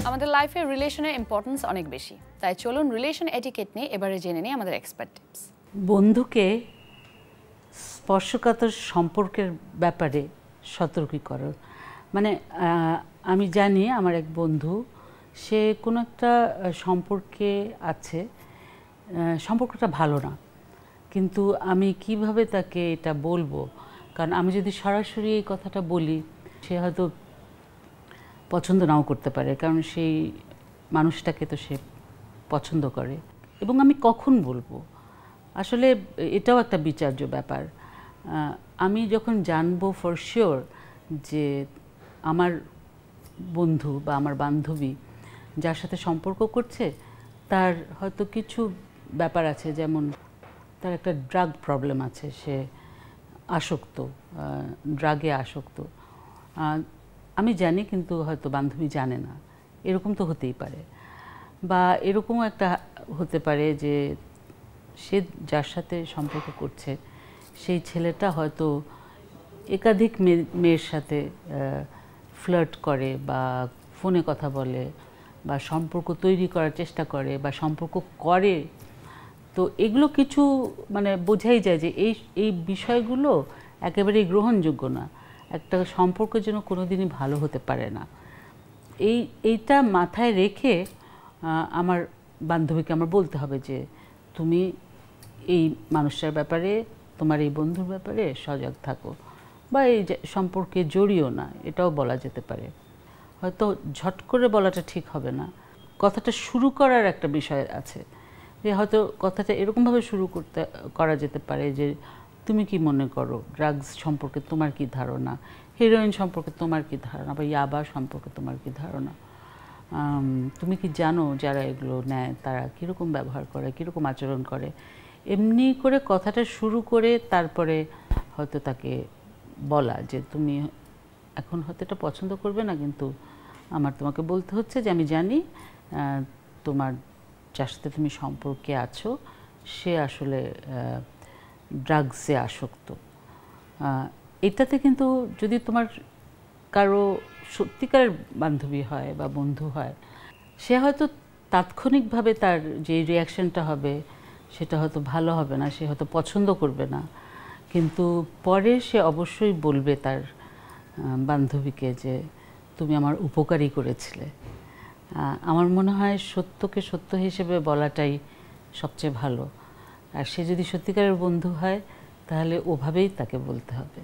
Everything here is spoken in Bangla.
আমাদের লাইফে রিলেশনের ইম্পর্টেন্স অনেক বেশি, তাই চলুন রিলেশন এটিকেট নিয়ে এবারে জেনে নিই আমাদের এক্সপার্ট টিপস। বন্ধুকে স্পর্শকাতর সম্পর্কের ব্যাপারে সতর্কীকরণ, মানে আমি জানি আমার এক বন্ধু, সে কোনো একটা সম্পর্কে আছে, সম্পর্কটা ভালো না, কিন্তু আমি কিভাবে তাকে এটা বলবো, কারণ আমি যদি সরাসরি এই কথাটা বলি সে হয়তো পছন্দ নাও করতে পারে, কারণ সেই মানুষটাকে তো সে পছন্দ করে। এবং আমি কখন বলবো, আসলে এটাও একটা বিচার্য ব্যাপার। আমি যখন জানবো ফর শিওর যে আমার বন্ধু বা আমার বান্ধবী যার সাথে সম্পর্ক করছে তার হয়তো কিছু ব্যাপার আছে, যেমন তার একটা ড্রাগ প্রবলেম আছে, সে আসক্ত, ড্রাগে আসক্ত, আমি জানি কিন্তু হয়তো বান্ধবী জানে না, এরকম তো হতেই পারে। বা এরকমও একটা হতে পারে যে সে যার সাথে সম্পর্ক করছে সেই ছেলেটা হয়তো একাধিক মেয়ের সাথে ফ্লার্ট করে বা ফোনে কথা বলে বা সম্পর্ক তৈরি করার চেষ্টা করে বা সম্পর্ক করে। তো এগুলো কিছু মানে বোঝাই যায় যে এই বিষয়গুলো একেবারেই গ্রহণযোগ্য না, একটা সম্পর্ক যেন কোনোদিনই ভালো হতে পারে না। এইটা মাথায় রেখে আমার বান্ধবীকে আমার বলতে হবে যে তুমি এই মানুষটার ব্যাপারে, তোমার এই বন্ধুর ব্যাপারে সজাগ থাকো, বা এই সম্পর্কে জড়িও না, এটাও বলা যেতে পারে। হয়তো ঝট করে বলাটা ঠিক হবে না, কথাটা শুরু করার একটা বিষয় আছে, যে হয়তো কথাটা এরকমভাবে শুরু করা যেতে পারে যে তুমি কি মনে করো, ড্রাগস সম্পর্কে তোমার কি ধারণা, হেরোইন সম্পর্কে তোমার কি ধারণা, বা ইয়াবা সম্পর্কে তোমার কি ধারণা, তুমি কি জানো যারা এগুলো নেয় তারা কীরকম ব্যবহার করে, কীরকম আচরণ করে। এমনি করে কথাটা শুরু করে তারপরে হয়তো তাকে বলা যে তুমি এখন হয়তো এটা পছন্দ করবে না, কিন্তু আমার তোমাকে বলতে হচ্ছে যে আমি জানি তোমার যার সাথে তুমি সম্পর্কে আছো সে আসলে ড্রাগসে আসক্ত। এটাতে কিন্তু যদি তোমার কারো সত্যিকারের বান্ধবী হয় বা বন্ধু হয়, সে হয়তো তাৎক্ষণিকভাবে তার যে রিয়াকশনটা হবে সেটা হয়তো ভালো হবে না, সে হয়তো পছন্দ করবে না, কিন্তু পরে সে অবশ্যই বলবে তার বান্ধবীকে যে তুমি আমার উপকারই করেছিলে। আমার মনে হয় সত্যকে সত্য হিসেবে বলাটাই সবচেয়ে ভালো, আর সে যদি সত্যিকারের বন্ধু হয় তাহলে ওভাবেই তাকে বলতে হবে।